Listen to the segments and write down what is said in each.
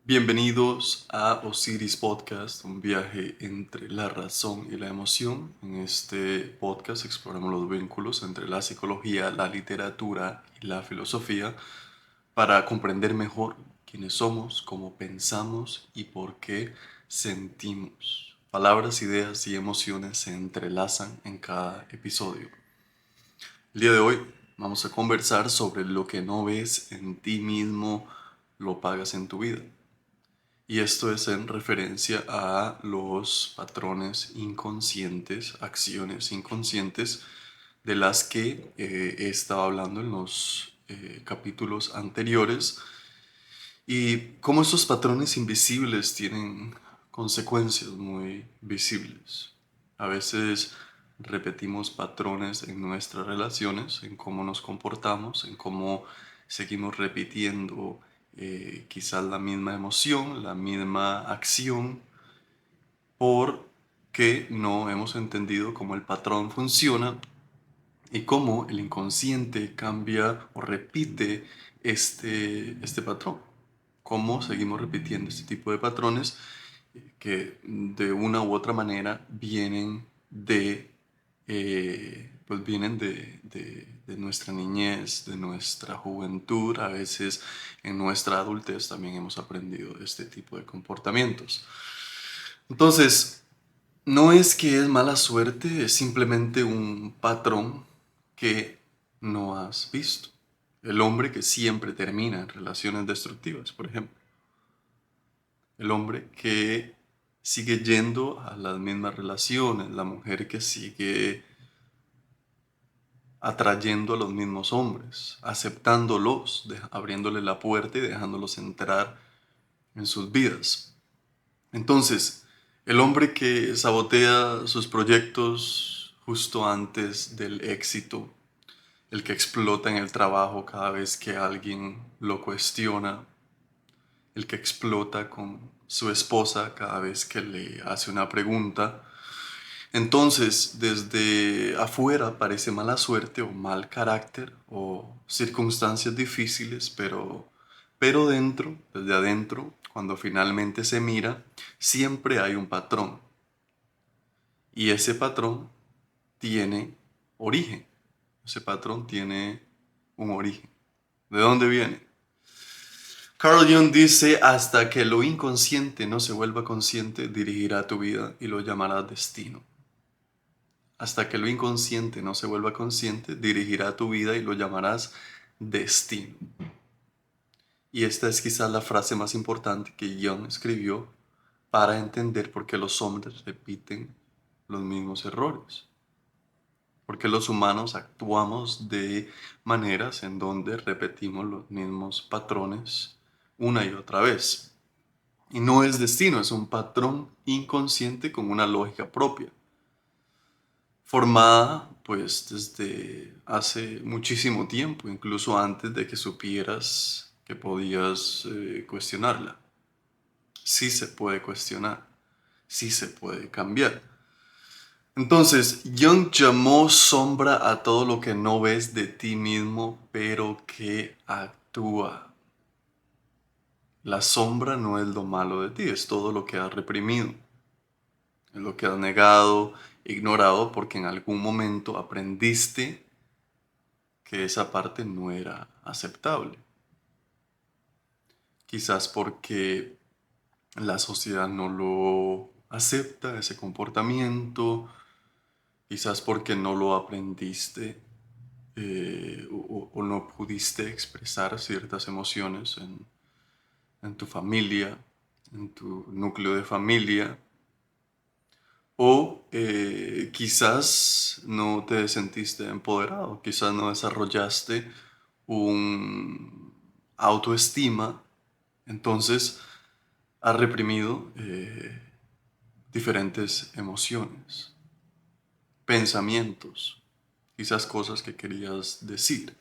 Bienvenidos a Osiris Podcast, un viaje entre la razón y la emoción. En este podcast exploramos los vínculos entre la psicología, la literatura y la filosofía para comprender mejor quiénes somos, cómo pensamos y por qué sentimos. Palabras, ideas y emociones se entrelazan en cada episodio. El día de hoy vamos a conversar sobre lo que no ves en ti mismo, lo pagas en tu vida. Y esto es en referencia a los patrones inconscientes, acciones inconscientes de las que he estado hablando en los capítulos anteriores y cómo estos patrones invisibles tienen consecuencias muy visibles. A veces repetimos patrones en nuestras relaciones, en cómo nos comportamos, en cómo seguimos repitiendo quizás la misma emoción, la misma acción, porque no hemos entendido cómo el patrón funciona y cómo el inconsciente cambia o repite este patrón. Cómo seguimos repitiendo este tipo de patrones que de una u otra manera vienen de nuestra niñez, de nuestra juventud. A veces en nuestra adultez también hemos aprendido este tipo de comportamientos. Entonces, no es que es mala suerte, es simplemente un patrón que no has visto. El hombre que siempre termina en relaciones destructivas, por ejemplo. El hombre que sigue yendo a las mismas relaciones, la mujer que sigue atrayendo a los mismos hombres, aceptándolos, abriéndole la puerta y dejándolos entrar en sus vidas. Entonces, el hombre que sabotea sus proyectos justo antes del éxito, el que explota en el trabajo cada vez que alguien lo cuestiona, el que explota con su esposa cada vez que le hace una pregunta. Entonces, desde afuera parece mala suerte o mal carácter o circunstancias difíciles, pero dentro, desde adentro, cuando finalmente se mira, siempre hay un patrón. Y ese patrón tiene origen. Ese patrón tiene un origen. ¿De dónde viene? Carl Jung dice, hasta que lo inconsciente no se vuelva consciente, dirigirá tu vida y lo llamará destino. Hasta que lo inconsciente no se vuelva consciente, dirigirá tu vida y lo llamarás destino. Y esta es quizás la frase más importante que Jung escribió para entender por qué los hombres repiten los mismos errores. Porque los humanos actuamos de maneras en donde repetimos los mismos patrones una y otra vez. Y no es destino, es un patrón inconsciente con una lógica propia, formada pues desde hace muchísimo tiempo, incluso antes de que supieras que podías cuestionarla. Sí se puede cuestionar, sí se puede cambiar. Entonces, Jung llamó sombra a todo lo que no ves de ti mismo, pero que actúa. La sombra no es lo malo de ti, es todo lo que has reprimido, es lo que has negado, ignorado, porque en algún momento aprendiste que esa parte no era aceptable. Quizás porque la sociedad no lo acepta, ese comportamiento, quizás porque no lo aprendiste o no pudiste expresar ciertas emociones en tu familia, en tu núcleo de familia, o quizás no te sentiste empoderado, quizás no desarrollaste un autoestima, entonces has reprimido diferentes emociones, pensamientos, quizás cosas que querías decir.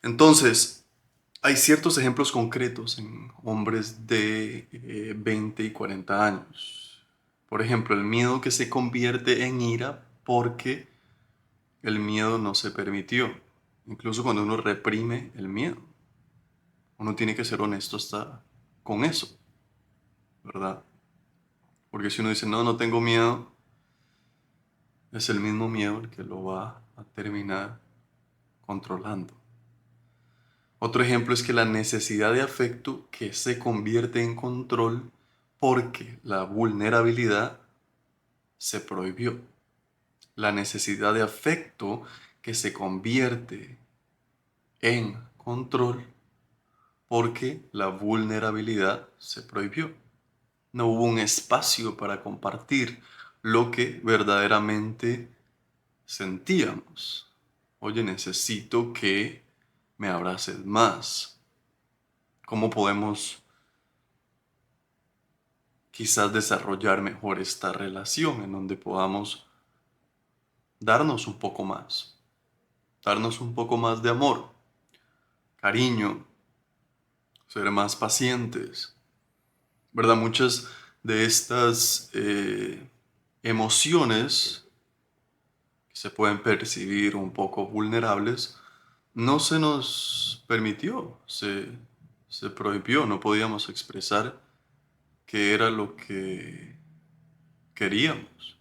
Entonces, hay ciertos ejemplos concretos en hombres de 20 y 40 años. Por ejemplo, el miedo que se convierte en ira porque el miedo no se permitió. Incluso cuando uno reprime el miedo, uno tiene que ser honesto hasta con eso, ¿verdad? Porque si uno dice, no, no tengo miedo, es el mismo miedo el que lo va a terminar controlando. Otro ejemplo es que la necesidad de afecto que se convierte en control porque la vulnerabilidad se prohibió. La necesidad de afecto que se convierte en control porque la vulnerabilidad se prohibió. No hubo un espacio para compartir lo que verdaderamente sentíamos. Oye, necesito que me abraces más. ¿Cómo podemos quizás desarrollar mejor esta relación en donde podamos darnos un poco más? Darnos un poco más de amor, cariño, ser más pacientes, ¿verdad? Muchas de estas emociones que se pueden percibir un poco vulnerables, no se nos permitió, se prohibió, no podíamos expresar qué era lo que queríamos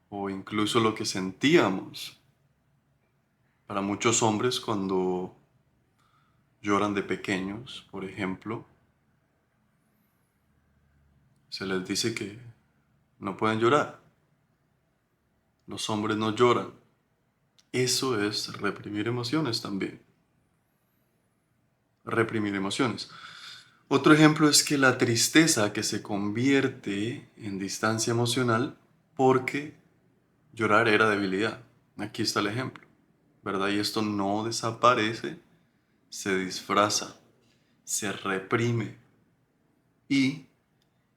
o incluso lo que sentíamos. Para muchos hombres cuando lloran de pequeños, por ejemplo, se les dice que no pueden llorar. Los hombres no lloran. Eso es reprimir emociones también. Reprimir emociones. Otro ejemplo es que la tristeza que se convierte en distancia emocional porque llorar era debilidad. Aquí está el ejemplo, ¿verdad? Y esto no desaparece, se disfraza, se reprime y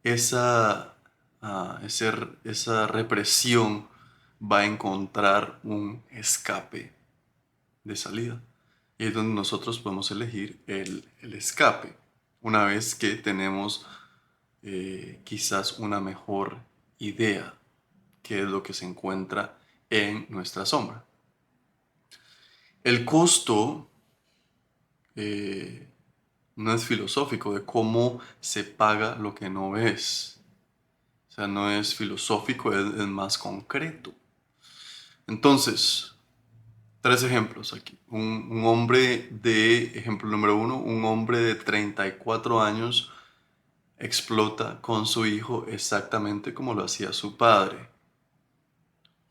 esa, esa represión va a encontrar un escape de salida. Y es donde nosotros podemos elegir el escape, una vez que tenemos quizás una mejor idea qué es lo que se encuentra en nuestra sombra. El costo eh, no es filosófico de cómo se paga lo que no ves. O sea, no es filosófico, es más concreto. Entonces, tres ejemplos aquí. Un hombre de, ejemplo número uno, un hombre de 34 años explota con su hijo exactamente como lo hacía su padre.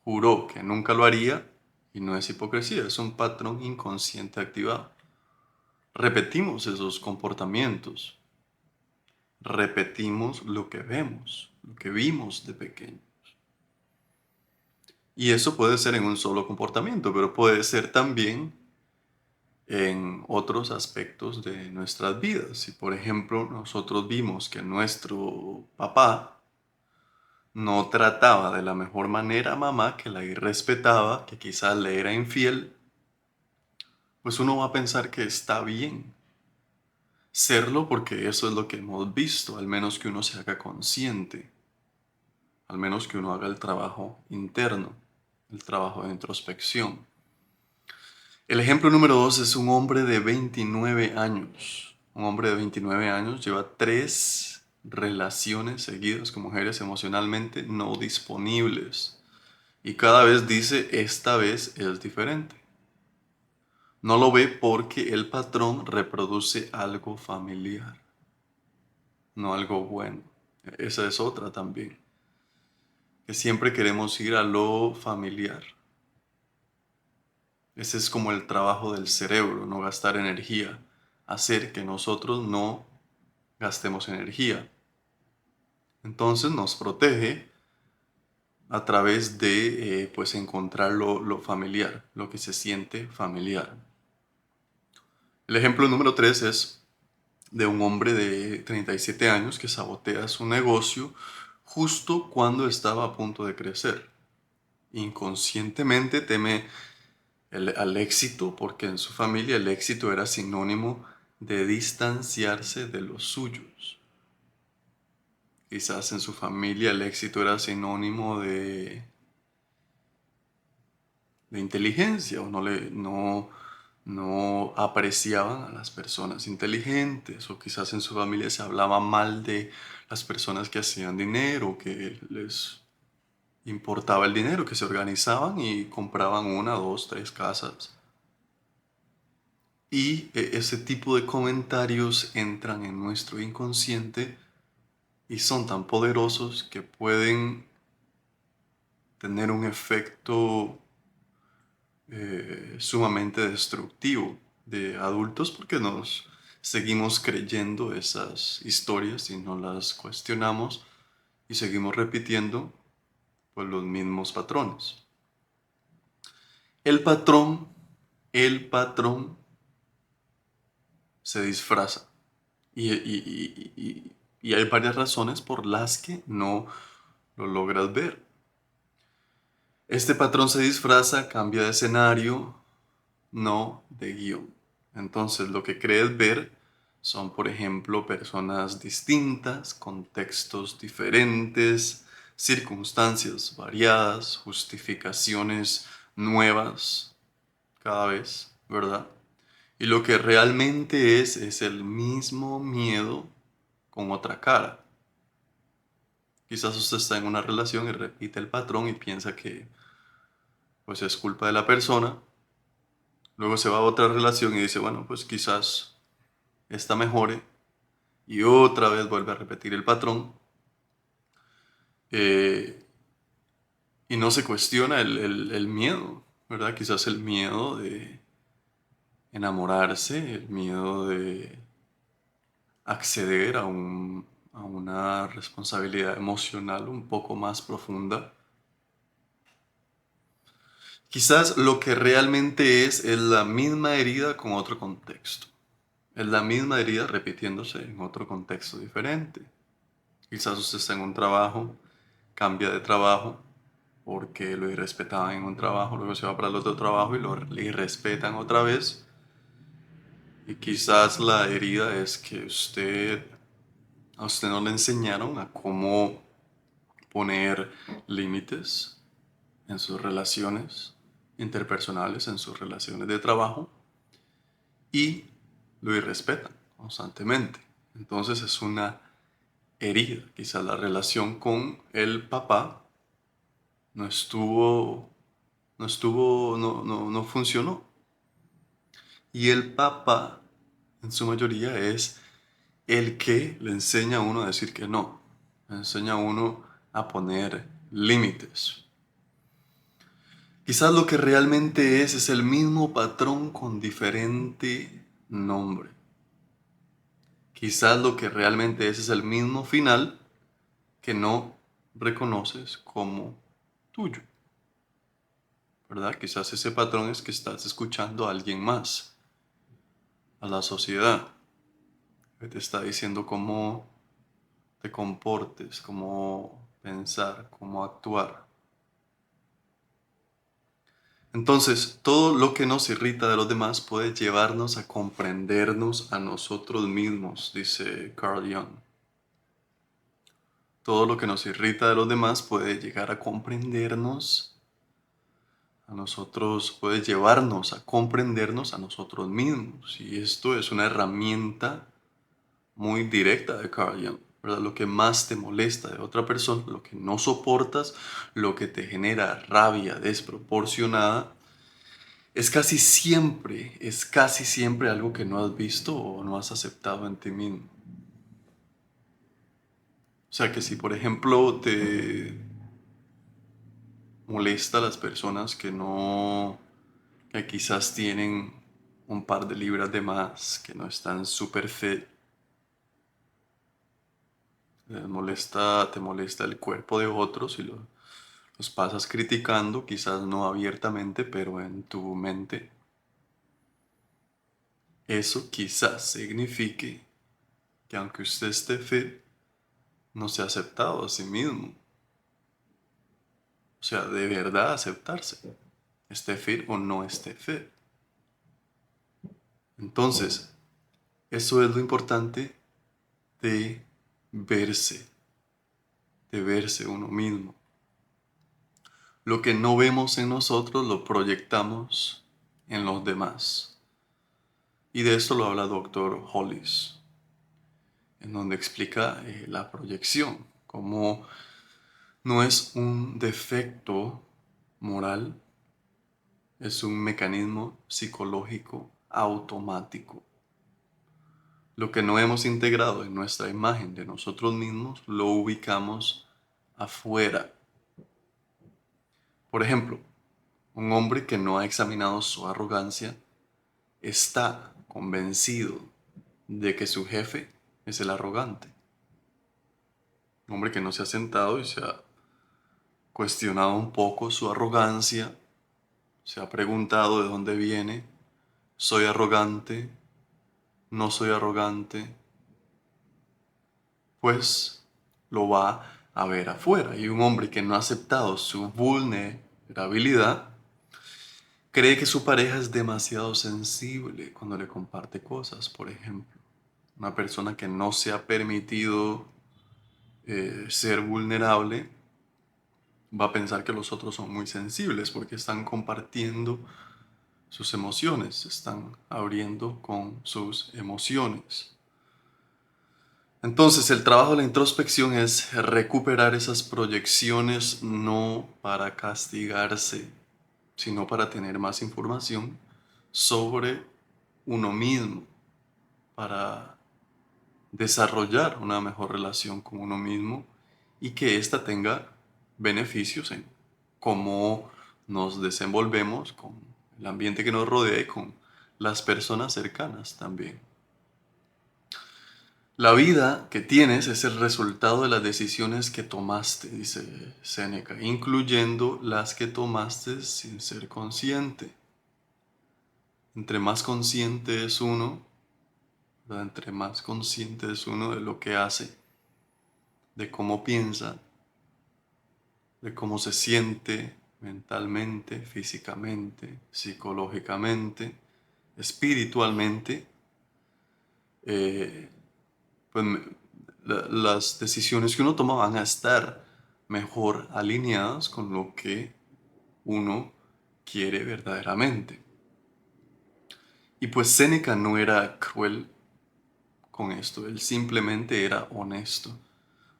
Juró que nunca lo haría y no es hipocresía, es un patrón inconsciente activado. Repetimos esos comportamientos, repetimos lo que vemos, lo que vimos de pequeño. Y eso puede ser en un solo comportamiento, pero puede ser también en otros aspectos de nuestras vidas. Si por ejemplo nosotros vimos que nuestro papá no trataba de la mejor manera a mamá, que la irrespetaba, que quizás le era infiel, pues uno va a pensar que está bien serlo porque eso es lo que hemos visto, al menos que uno se haga consciente, al menos que uno haga el trabajo interno, el trabajo de introspección. El ejemplo número dos es un hombre de 29 años. Un hombre de 29 años lleva 3 relaciones seguidas con mujeres emocionalmente no disponibles. Y cada vez dice, esta vez es diferente. No lo ve porque el patrón reproduce algo familiar, no algo bueno. Esa es otra también, que siempre queremos ir a lo familiar. Ese es como el trabajo del cerebro, no gastar energía, hacer que nosotros no gastemos energía. Entonces nos protege a través de pues encontrar lo familiar, lo que se siente familiar. El ejemplo número 3 es de un hombre de 37 años que sabotea su negocio justo cuando estaba a punto de crecer. Inconscientemente teme al éxito porque en su familia el éxito era sinónimo de distanciarse de los suyos. Quizás en su familia el éxito era sinónimo de inteligencia o no no apreciaban a las personas inteligentes, o quizás en su familia se hablaba mal de las personas que hacían dinero, que les importaba el dinero, que se organizaban y compraban una, dos, tres casas. Y ese tipo de comentarios entran en nuestro inconsciente y son tan poderosos que pueden tener un efecto sumamente destructivo de adultos, porque nos seguimos creyendo esas historias y no las cuestionamos y seguimos repitiendo pues los mismos patrones. El patrón, el patrón se disfraza y hay varias razones por las que no lo logras ver. Este patrón se disfraza, cambia de escenario, no de guión. Entonces lo que crees ver son, por ejemplo, personas distintas, contextos diferentes, circunstancias variadas, justificaciones nuevas cada vez, ¿verdad? Y lo que realmente es el mismo miedo con otra cara. Quizás usted está en una relación y repite el patrón y piensa que pues es culpa de la persona. Luego se va a otra relación y dice, bueno, pues quizás esta mejore. Y otra vez vuelve a repetir el patrón. eh, y no se cuestiona el miedo, ¿verdad? Quizás el miedo de enamorarse, el miedo de acceder a una responsabilidad emocional un poco más profunda. Quizás lo que realmente es la misma herida con otro contexto. Es la misma herida repitiéndose en otro contexto diferente. Quizás usted está en un trabajo, cambia de trabajo porque lo irrespetaban en un trabajo, luego se va para el otro trabajo y lo irrespetan otra vez. Y quizás la herida es que a usted no le enseñaron a cómo poner límites en sus relaciones interpersonales, en sus relaciones de trabajo, y lo irrespetan constantemente. Entonces es una herida. Quizás la relación con el papá no funcionó. Y el papá, en su mayoría, es el que le enseña a uno a decir que no. Le enseña a uno a poner límites. Quizás lo que realmente es el mismo patrón con diferente nombre. Quizás lo que realmente es el mismo final que no reconoces como tuyo, ¿verdad? Quizás ese patrón es que estás escuchando a alguien más, a la sociedad, que te está diciendo cómo te comportes, cómo pensar, cómo actuar. Entonces, todo lo que nos irrita de los demás puede llevarnos a comprendernos a nosotros mismos, dice Carl Jung. Todo lo que nos irrita de los demás puede llegar a comprendernos a nosotros, puede llevarnos a comprendernos a nosotros mismos. Y esto es una herramienta muy directa de Carl Jung, ¿verdad? Lo que más te molesta de otra persona, lo que no soportas, lo que te genera rabia desproporcionada, es casi siempre algo que no has visto o no has aceptado en ti mismo. O sea que si por ejemplo te molesta a las personas que quizás tienen un par de libras de más, que no están súper fit, te molesta el cuerpo de otros y los pasas criticando, quizás no abiertamente, pero en tu mente. Eso quizás signifique que aunque usted esté fit, no se ha aceptado a sí mismo. O sea, de verdad aceptarse, esté fit o no esté fit. Entonces, eso es lo importante de verse, de verse uno mismo. Lo que no vemos en nosotros lo proyectamos en los demás. Y de esto lo habla Dr. Hollis, en donde explica la proyección, como no es un defecto moral, es un mecanismo psicológico automático. Lo que no hemos integrado en nuestra imagen de nosotros mismos, lo ubicamos afuera. Por ejemplo, un hombre que no ha examinado su arrogancia está convencido de que su jefe es el arrogante. Un hombre que no se ha sentado y se ha cuestionado un poco su arrogancia, se ha preguntado de dónde viene, soy arrogante, no soy arrogante, pues lo va a ver afuera. Y un hombre que no ha aceptado su vulnerabilidad cree que su pareja es demasiado sensible cuando le comparte cosas, por ejemplo. Una persona que no se ha permitido ser vulnerable va a pensar que los otros son muy sensibles porque están compartiendo sus emociones, se están abriendo con sus emociones. Entonces, el trabajo de la introspección es recuperar esas proyecciones no para castigarse, sino para tener más información sobre uno mismo, para desarrollar una mejor relación con uno mismo y que ésta tenga beneficios en cómo nos desenvolvemos con el ambiente que nos rodea y con las personas cercanas también. La vida que tienes es el resultado de las decisiones que tomaste, dice Séneca, incluyendo las que tomaste sin ser consciente. Entre más consciente es uno, ¿verdad? Entre más consciente es uno de lo que hace, de cómo piensa, de cómo se siente mentalmente, físicamente, psicológicamente, espiritualmente, eh, pues las decisiones que uno toma van a estar mejor alineadas con lo que uno quiere verdaderamente. Y pues Séneca no era cruel con esto, él simplemente era honesto.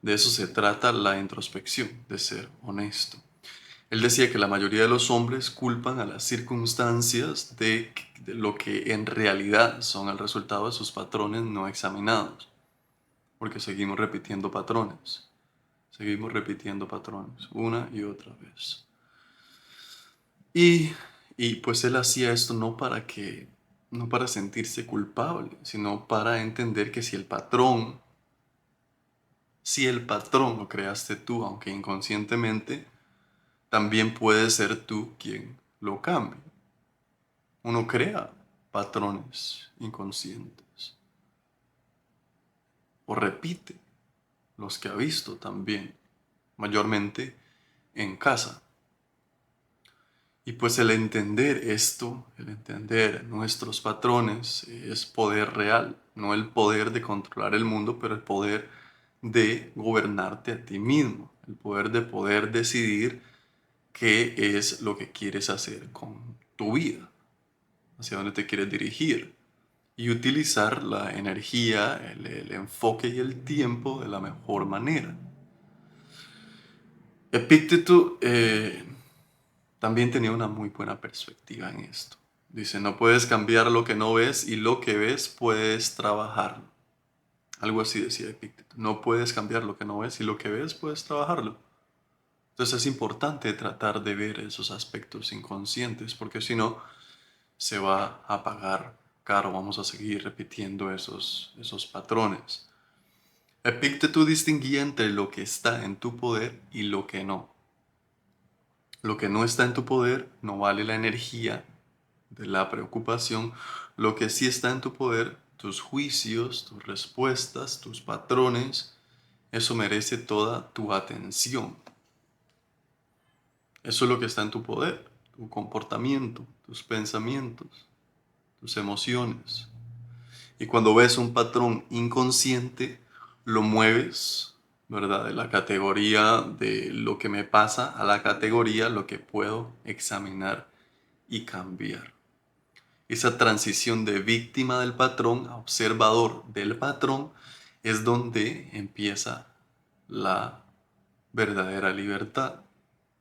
De eso se trata la introspección, de ser honesto. Él decía que la mayoría de los hombres culpan a las circunstancias de lo que en realidad son el resultado de sus patrones no examinados, porque seguimos repitiendo patrones. Seguimos repitiendo patrones una y otra vez. Y, y pues él hacía esto no para sentirse culpable, sino para entender que si el patrón lo creaste tú, aunque inconscientemente, también puedes ser tú quien lo cambie. Uno crea patrones inconscientes o repite los que ha visto también, mayormente en casa. Y pues el entender esto, el entender nuestros patrones es poder real, no el poder de controlar el mundo, pero el poder de gobernarte a ti mismo, el poder de poder decidir qué es lo que quieres hacer con tu vida, hacia dónde te quieres dirigir y utilizar la energía, el enfoque y el tiempo de la mejor manera. Epicteto también tenía una muy buena perspectiva en esto. Dice, no puedes cambiar lo que no ves y lo que ves puedes trabajarlo. Algo así decía Epicteto. No puedes cambiar lo que no ves y lo que ves puedes trabajarlo. Entonces es importante tratar de ver esos aspectos inconscientes porque si no se va a pagar caro. Vamos a seguir repitiendo esos patrones. Epicteto distinguía entre lo que está en tu poder y lo que no. Lo que no está en tu poder no vale la energía de la preocupación. Lo que sí está en tu poder, tus juicios, tus respuestas, tus patrones, eso merece toda tu atención. Eso es lo que está en tu poder, tu comportamiento, tus pensamientos, tus emociones. Y cuando ves un patrón inconsciente, lo mueves, ¿verdad? De la categoría de lo que me pasa a la categoría lo que puedo examinar y cambiar. Esa transición de víctima del patrón a observador del patrón es donde empieza la verdadera libertad.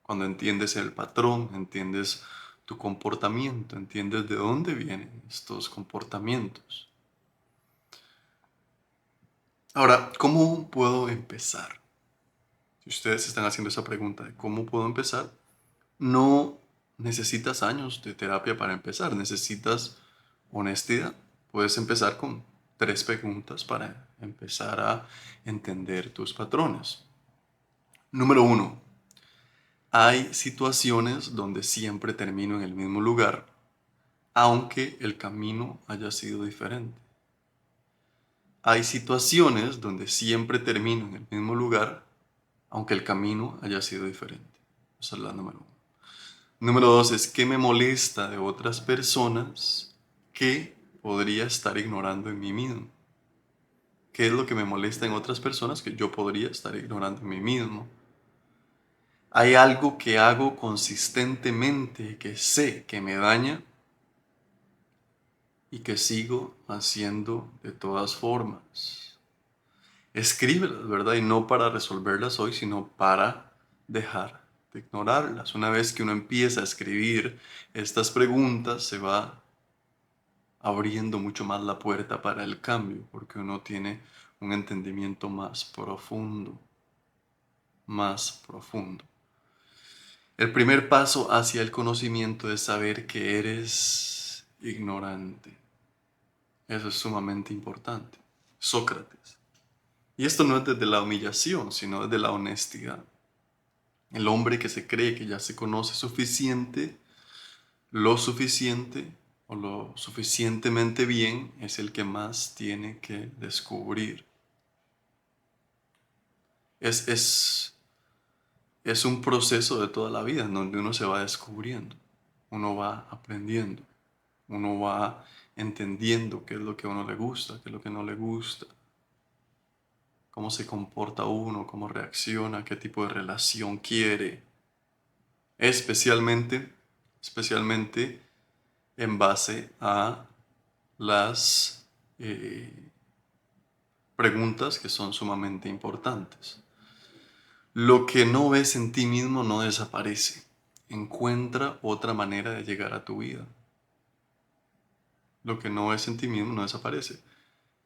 Cuando entiendes el patrón, entiendes tu comportamiento, entiendes de dónde vienen estos comportamientos. Ahora, ¿cómo puedo empezar? Si ustedes están haciendo esa pregunta de cómo puedo empezar, no necesitas años de terapia para empezar, necesitas honestidad. Puedes empezar con 3 preguntas para empezar a entender tus patrones. Número 1. Hay situaciones donde siempre termino en el mismo lugar, aunque el camino haya sido diferente. Hay situaciones donde siempre termino en el mismo lugar, aunque el camino haya sido diferente. Esa es la número 1. Número 2 es qué me molesta de otras personas que podría estar ignorando en mí mismo. ¿Qué es lo que me molesta en otras personas que yo podría estar ignorando en mí mismo? ¿Hay algo que hago consistentemente que sé que me daña y que sigo haciendo de todas formas? Escríbelas, ¿verdad? Y no para resolverlas hoy, sino para dejar de ignorarlas. Una vez que uno empieza a escribir estas preguntas, se va abriendo mucho más la puerta para el cambio, porque uno tiene un entendimiento más profundo, más profundo. El primer paso hacia el conocimiento es saber que eres ignorante. Eso es sumamente importante. Sócrates. Y esto no es desde la humillación, sino desde la honestidad. El hombre que se cree que ya se conoce suficiente, lo suficiente o lo suficientemente bien es el que más tiene que descubrir. Es un proceso de toda la vida en donde uno se va descubriendo, uno va aprendiendo, uno va entendiendo qué es lo que a uno le gusta, qué es lo que no le gusta, cómo se comporta uno, cómo reacciona, qué tipo de relación quiere, especialmente, especialmente en base a las preguntas que son sumamente importantes. Lo que no ves en ti mismo no desaparece. Encuentra otra manera de llegar a tu vida. Lo que no ves en ti mismo no desaparece.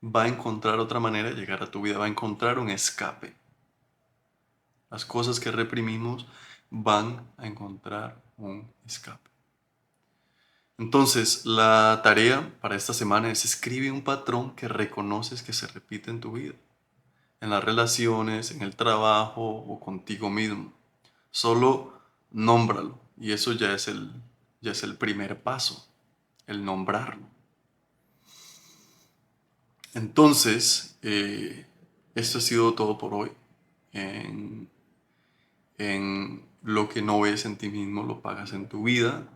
Va a encontrar otra manera de llegar a tu vida. Va a encontrar un escape. Las cosas que reprimimos van a encontrar un escape. Entonces, la tarea para esta semana es escribe un patrón que reconoces que se repite en tu vida, en las relaciones, en el trabajo o contigo mismo. Solo nómbralo y eso ya es el primer paso, el nombrarlo. Entonces, esto ha sido todo por hoy. En, en lo que no ves en ti mismo, lo pagas en tu vida.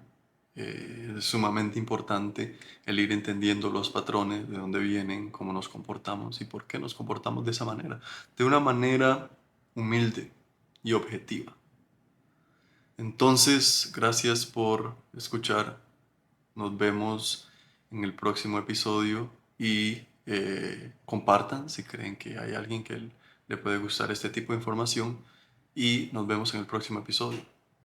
Es sumamente importante el ir entendiendo los patrones, de dónde vienen, cómo nos comportamos y por qué nos comportamos de esa manera. De una manera humilde y objetiva. Entonces, gracias por escuchar. Nos vemos en el próximo episodio y compartan si creen que hay alguien que le puede gustar este tipo de información y nos vemos en el próximo episodio.